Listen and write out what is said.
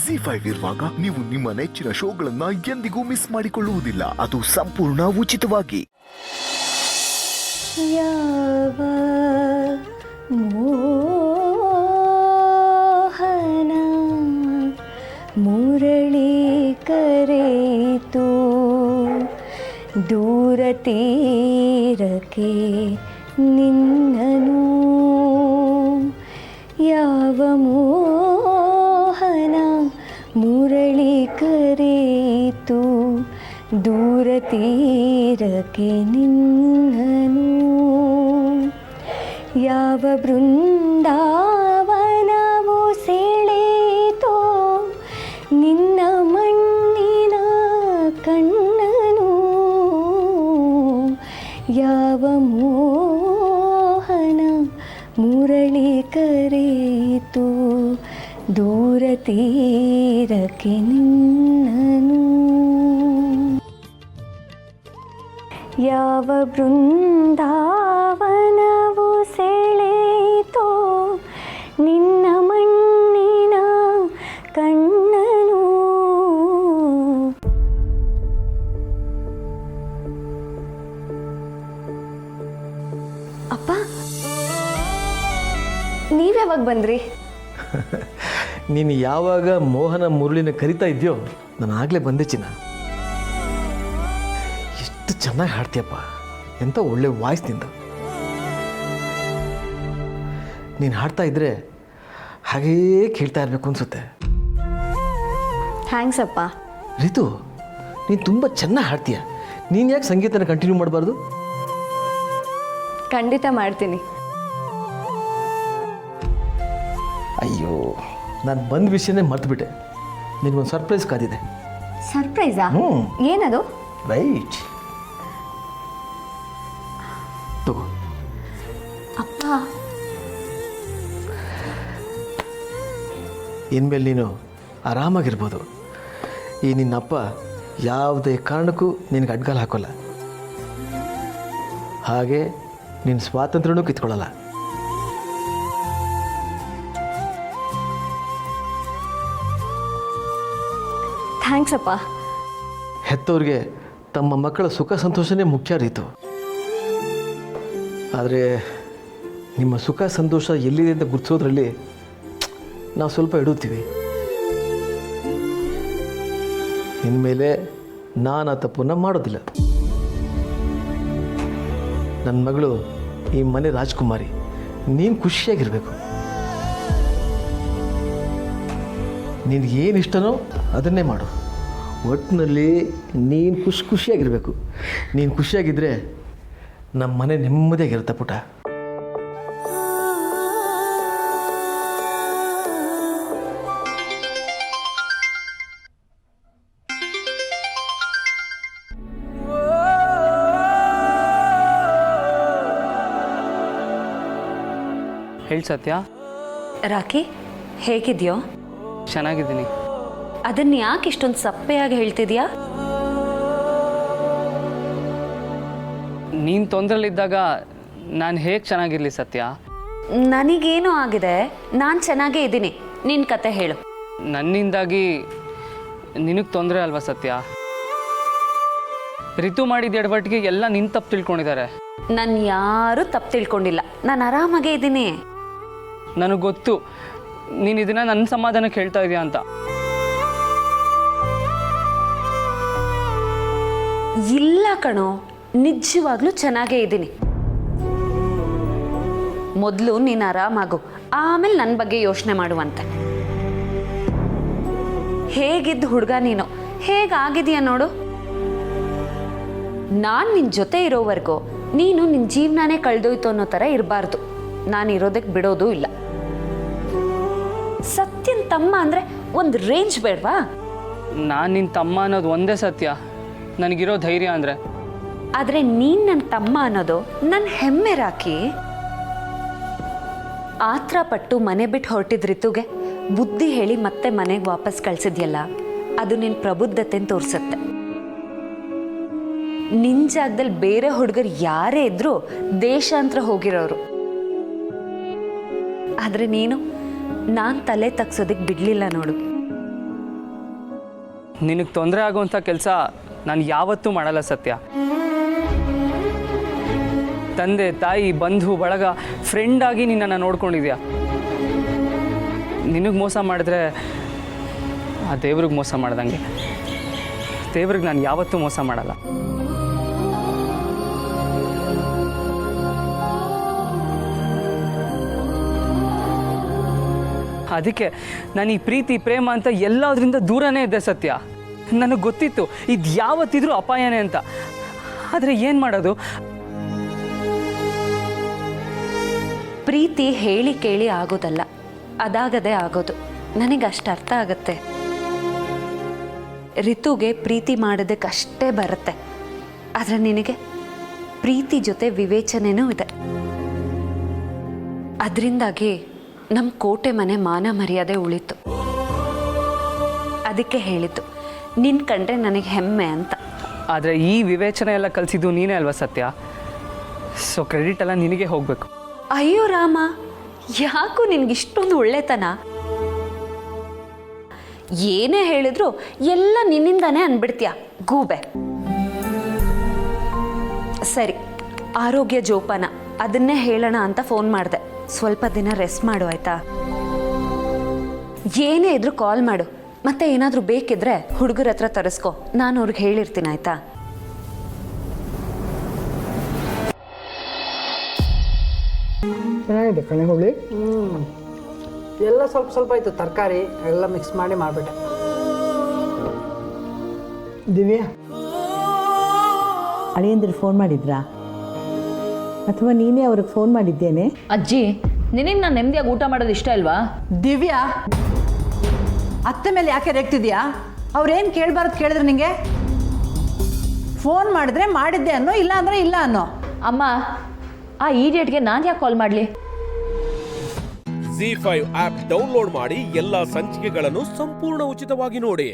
ZEE5 ಇರುವಾಗ ನೀವು ನಿಮ್ಮ ನೆಚ್ಚಿನ ಶೋಗಳನ್ನ ಎಂದಿಗೂ ಮಿಸ್ ಮಾಡಿಕೊಳ್ಳುವುದಿಲ್ಲ. ಅದು ಸಂಪೂರ್ಣ ಉಚಿತವಾಗಿ. ಯಾವ ಮೋಹನ ಮುರಳಿ ಕರೆಯಿತು ದೂರ ತೀರಕ್ಕೆ ನಿನ್ನನು. ಯಾವ ಮೋಹನ ಮುರಳಿ ಕರೆಯಿತು ದೂರ ತೀರಕ್ಕೆ ನಿನ್ನನು. ಯಾವ ಬೃಂದಾವನವು ಸೆಳೆಯಿತೋ ನಿನ್ನ ಮಣ್ಣಿನ ಕಣ್ಣನು. ಯಾವ ಮೋಹನ ಮುರಳಿ ಕರೆಯಿತು ದೂರ ತೀರಕ್ಕೆ ನಿನ್ನನು. ಯಾವ ಬೃಂದಾವನವು ಸೆಳೆಯಿತೋ ನಿನ್ನ ಮಣ್ಣಿನ ಕಣ್ಣನು. ಅಪ್ಪ, ನೀವ್ಯಾವಾಗ ಬಂದ್ರಿ? ನೀನು ಯಾವಾಗ ಮೋಹನ ಮುರಳಿನ ಕರಿತಾ ಇದೆಯೋ ನಾನು ಆಗಲೇ ಬಂದೆ ಚಿನ್ನ. ಎಷ್ಟು ಚೆನ್ನಾಗಿ ಹಾಡ್ತೀಯಪ್ಪ, ಎಂಥ ಒಳ್ಳೆ ವಾಯ್ಸ್ ನಿಂದ. ನೀನು ಹಾಡ್ತಾ ಇದ್ರೆ ಹಾಗೇ ಕೇಳ್ತಾ ಇರಬೇಕು ಅನಿಸುತ್ತೆ. ಥ್ಯಾಂಕ್ಸ್ ಅಪ್ಪ. ರಿತು, ನೀನು ತುಂಬ ಚೆನ್ನಾಗಿ ಹಾಡ್ತೀಯ. ನೀನು ಯಾಕೆ ಸಂಗೀತನ ಕಂಟಿನ್ಯೂ ಮಾಡಬಾರ್ದು? ಖಂಡಿತ ಮಾಡ್ತೀನಿ. ಅಯ್ಯೋ, ನಾನು ಬಂದ ವಿಷಯನೇ ಮರ್ತುಬಿಟ್ಟೆ. ನಿನಗೊಂದು ಸರ್ಪ್ರೈಸ್ ಕಾದಿದೆ. ಸರ್ಪ್ರೈಸಾ? ಏನದು? ರೈಟ್, ತಗೋ. ಅಪ್ಪ, ಇನ್ಮೇಲೆ ನೀನು ಆರಾಮಾಗಿರ್ಬೋದು. ಈ ನಿನ್ನಪ್ಪ ಯಾವುದೇ ಕಾರಣಕ್ಕೂ ನಿನಗೆ ಅಡ್ಗಾಲು ಹಾಕೋಲ್ಲ, ಹಾಗೆ ನಿನ್ನ ಸ್ವಾತಂತ್ರ್ಯನೂ ಕಿತ್ಕೊಳ್ಳಲ್ಲ. ಥ್ಯಾಂಕ್ಸ್ ಅಪ್ಪ. ಹೆತ್ತವ್ರಿಗೆ ತಮ್ಮ ಮಕ್ಕಳ ಸುಖ ಸಂತೋಷನೇ ಮುಖ್ಯ ರೀತು. ಆದರೆ ನಿಮ್ಮ ಸುಖ ಸಂತೋಷ ಎಲ್ಲಿದೆ ಅಂತ ಗುರುತಿಸೋದ್ರಲ್ಲಿ ನಾವು ಸ್ವಲ್ಪ ಎಡುತ್ತೀವಿ. ಇನ್ಮೇಲೆ ನಾನು ಆ ತಪ್ಪನ್ನು ಮಾಡೋದಿಲ್ಲ. ನನ್ನ ಮಗಳು ಈ ಮನೆ ರಾಜ್ಕುಮಾರಿ, ನೀನು ಖುಷಿಯಾಗಿರಬೇಕು. ನಿನಗೇನು ಇಷ್ಟನೋ ಅದನ್ನೇ ಮಾಡು. ಒಟ್ಟಿನಲ್ಲಿ ನೀನು ಖುಷಿಯಾಗಿರಬೇಕು. ನೀನು ಖುಷಿಯಾಗಿದ್ದರೆ ನಮ್ಮ ಮನೆ ನೆಮ್ಮದಿಯಾಗಿರುತ್ತೆ ಪುಟ. ಹೇಳಿ ಸತ್ಯ. ರಾಕಿ, ಹೇಗಿದೆಯೋ? ಚೆನ್ನಾಗಿದ್ದೀನಿ. ಅದನ್ನ ಯಾಕೆ ಇಷ್ಟೊಂದು ಸಪ್ಪೆಯಾಗಿ ಹೇಳ್ತಿದ್ಯಾ? ನೀನು ತೊಂದರೆಲಿದ್ದಾಗ ನಾನು ಹೇಗೆ ಚೆನ್ನಾಗಿರಲಿ ಸತ್ಯ? ನನಗೇನೋ ಆಗಿದೆ, ನಾನು ಚೆನ್ನಾಗೇ ಇದ್ದೀನಿ. ನಿನ್ನ ಕತೆ ಹೇಳು. ನನ್ನಿಂದಾಗಿ ನಿನಗೆ ತೊಂದರೆ ಅಲ್ವಾ ಸತ್ಯ? ರಿತು ಮಾಡಿದ ಎಡವಟ್ಟಿಗೆ ಎಲ್ಲ ನಿನ್ನ ತಪ್ಪು ತಿಳ್ಕೊಂಡಿದ್ದಾರೆ. ನಾನು ಯಾರೂ ತಪ್ಪು ತಿಳ್ಕೊಂಡಿಲ್ಲ, ನಾನು ಆರಾಮಾಗೇ ಇದ್ದೀನಿ. ನನಗೆ ಗೊತ್ತು ನೀನು ಇದನ್ನು ನನ್ನ ಸಮಾಧಾನಕ್ಕೆ ಹೇಳ್ತಾ ಇದೆಯಾ ಅಂತ. ಇಲ್ಲ ಕಣೋ, ನಿಜವಾಗ್ಲೂ ಚೆನ್ನಾಗೇ ಇದ್ದೀನಿ. ಮೊದಲು ನೀನು ಆರಾಮಾಗು, ಆಮೇಲೆ ನನ್ನ ಬಗ್ಗೆ ಯೋಚನೆ ಮಾಡುವಂತೆ. ಹೇಗಿದ್ದು ಹುಡುಗ ನೀನು, ಹೇಗಾಗಿದೆಯಾ ನೋಡು. ನಾನು ನಿನ್ನ ಜೊತೆ ಇರೋವರೆಗೂ ನೀನು ನಿನ್ನ ಜೀವನನೇ ಕಳೆದೋಯ್ತು ಅನ್ನೋ ಥರ ಇರಬಾರ್ದು. ನಾನು ಇರೋದಕ್ಕೆ ಬಿಡೋದು ಇಲ್ಲ. ಸತ್ಯನ್ ತಮ್ಮ ಅಂದರೆ ಒಂದು ರೇಂಜ್ ಬೇಡವಾ? ನಾನು ನಿನ್ನ ತಮ್ಮ ಅನ್ನೋದು ಒಂದೇ ಸತ್ಯ ನನಗಿರೋ ಧೈರ್ಯ ಅಂದರೆ. ಆದರೆ ನೀನು ನನ್ನ ತಮ್ಮ ಅನ್ನೋದು ನನ್ನ ಹೆಮ್ಮೆ ರಾಕಿ. ಆತ್ರ ಪಟ್ಟು ಮನೆ ಬಿಟ್ಟು ಹೊರಟಿದ ರಿತುಗೆ ಬುದ್ಧಿ ಹೇಳಿ ಮತ್ತೆ ಮನೆಗೆ ವಾಪಸ್ ಕಳಿಸಿದ್ಯಲ್ಲ, ಅದು ನಿನ್ನ ಪ್ರಬುದ್ಧತೆನ ತೋರಿಸುತ್ತೆ. ನಿನ್ನ ಜಾಗದಲ್ಲಿ ಬೇರೆ ಹುಡುಗರು ಯಾರೇ ಇದ್ರೂ ದೇಶಾಂತರ ಹೋಗಿರೋರು. ಆದರೆ ನೀನು ನಾನು ತಲೆ ತಗ್ಸೋದಕ್ಕೆ ಬಿಡಲಿಲ್ಲ ನೋಡು. ನಿನಗೆ ತೊಂದರೆ ಆಗುವಂಥ ಕೆಲಸ ನಾನು ಯಾವತ್ತೂ ಮಾಡಲ್ಲ ಸತ್ಯ. ತಂದೆ ತಾಯಿ ಬಂಧು ಬಳಗ ಫ್ರೆಂಡಾಗಿ ನಿನ್ನನ್ನು ನೋಡ್ಕೊಂಡಿದ್ಯಾ. ನಿನಗೆ ಮೋಸ ಮಾಡಿದ್ರೆ ಆ ದೇವ್ರಿಗೆ ಮೋಸ ಮಾಡ್ದಂಗೆ. ದೇವ್ರಿಗೆ ನಾನು ಯಾವತ್ತೂ ಮೋಸ ಮಾಡಲ್ಲ. ಅದಕ್ಕೆ ನಾನು ಈ ಪ್ರೀತಿ ಪ್ರೇಮ ಅಂತ ಎಲ್ಲದರಿಂದ ದೂರನೇ ಇದ್ದೆ ಸತ್ಯ. ನನಗೆ ಗೊತ್ತಿತ್ತು ಇದು ಯಾವತ್ತಿದ್ರೂ ಅಪಾಯನೇ ಅಂತ. ಆದರೆ ಏನು ಮಾಡೋದು? ಪ್ರೀತಿ ಹೇಳಿ ಕೇಳಿ ಆಗೋದಲ್ಲ, ಅದಾಗದೇ ಆಗೋದು. ನನಗೆ ಅಷ್ಟು ಅರ್ಥ ಆಗುತ್ತೆ. ರಿತುಗೆ ಪ್ರೀತಿ ಮಾಡೋದಕ್ಕಷ್ಟೇ ಬರುತ್ತೆ. ಆದರೆ ನಿನಗೆ ಪ್ರೀತಿ ಜೊತೆ ವಿವೇಚನೆನೂ ಇದೆ. ಅದರಿಂದಾಗಿ ನಮ್ಮ ಕೋಟೆ ಮನೆ ಮಾನ ಮರ್ಯಾದೆ ಉಳಿತು. ಅದಕ್ಕೆ ಹೇಳಿದ್ದು ನಿನ್ನ ಕಂಡ್ರೆ ನನಗೆ ಹೆಮ್ಮೆ ಅಂತ. ಆದರೆ ಈ ವಿವೇಚನೆ ಎಲ್ಲ ಕಲಿಸಿದ್ದು ನೀನೇ ಅಲ್ವಾ ಸತ್ಯ? ಸೊ ಕ್ರೆಡಿಟ್ ಎಲ್ಲ ನಿನಗೆ ಹೋಗಬೇಕು. ಅಯ್ಯೋ ರಾಮ, ಯಾಕೂ ನಿನಗಿಷ್ಟೊಂದು ಒಳ್ಳೆತನ? ಏನೇ ಹೇಳಿದ್ರು ಎಲ್ಲ ನಿನ್ನಿಂದಾನೇ ಅಂದ್ಬಿಡ್ತೀಯ, ಗೂಬೆ. ಸರಿ, ಆರೋಗ್ಯ ಜೋಪಾನ, ಅದನ್ನೇ ಹೇಳೋಣ ಅಂತ ಫೋನ್ ಮಾಡಿದೆ. ಸ್ವಲ್ಪ ದಿನ ರೆಸ್ಟ್ ಮಾಡು ಆಯ್ತಾ? ಏನೇ ಇದ್ರೂ ಕಾಲ್ ಮಾಡು. ಮತ್ತೆ ಏನಾದರೂ ಬೇಕಿದ್ರೆ ಹುಡುಗರ ಹತ್ರ ತರಿಸ್ಕೊ, ನಾನು ಅವ್ರಿಗೆ ಹೇಳಿರ್ತೀನಿ ಆಯ್ತಾ? ಚೆನ್ನಾಗಿದೆ ಕಣೆ ಹುಳಿ. ಎಲ್ಲ ಸ್ವಲ್ಪ ಸ್ವಲ್ಪ ಆಯಿತು, ತರಕಾರಿ ಎಲ್ಲ ಮಿಕ್ಸ್ ಮಾಡಿ ಮಾಡಿಬಿಟ್ಟೆ. ದಿವ್ಯಾ, ಅಳಿಯಂದಿರು ಫೋನ್ ಮಾಡಿದ್ರಾ ಅಥವಾ ನೀನೇ ಅವ್ರಿಗೆ ಫೋನ್ ಮಾಡಿದ್ದೇನೆ? ಅಜ್ಜಿ, ನಿನಗೆ ನಾನು ನೆಮ್ಮದಿಯಾಗಿ ಊಟ ಮಾಡೋದು ಇಷ್ಟ ಅಲ್ವಾ? ದಿವ್ಯಾ, ಅತ್ತೆ ಮೇಲೆ ಯಾಕೆ ರೇಗ್ತಿದ್ಯಾ? ಅವ್ರೇನು ಕೇಳಬಾರ್ದು ಕೇಳಿದ್ರೆ ನಿಂಗೆ? ಫೋನ್ ಮಾಡಿದ್ರೆ ಮಾಡಿದ್ದೆ ಅನ್ನೋ, ಇಲ್ಲ ಅಂದರೆ ಇಲ್ಲ ಅನ್ನೋ. ಅಮ್ಮ, ಆ ಈಡಿಯಟ್ಗೆ ನಾನು ಯಾಕೆ ಕಾಲ್ ಮಾಡಲಿ? ZEE5 ಆಪ್ ಡೌನ್ಲೋಡ್ ಮಾಡಿ ಎಲ್ಲಾ ಸಂಚಿಕೆಗಳನ್ನು ಸಂಪೂರ್ಣ ಉಚಿತವಾಗಿ ನೋಡಿ.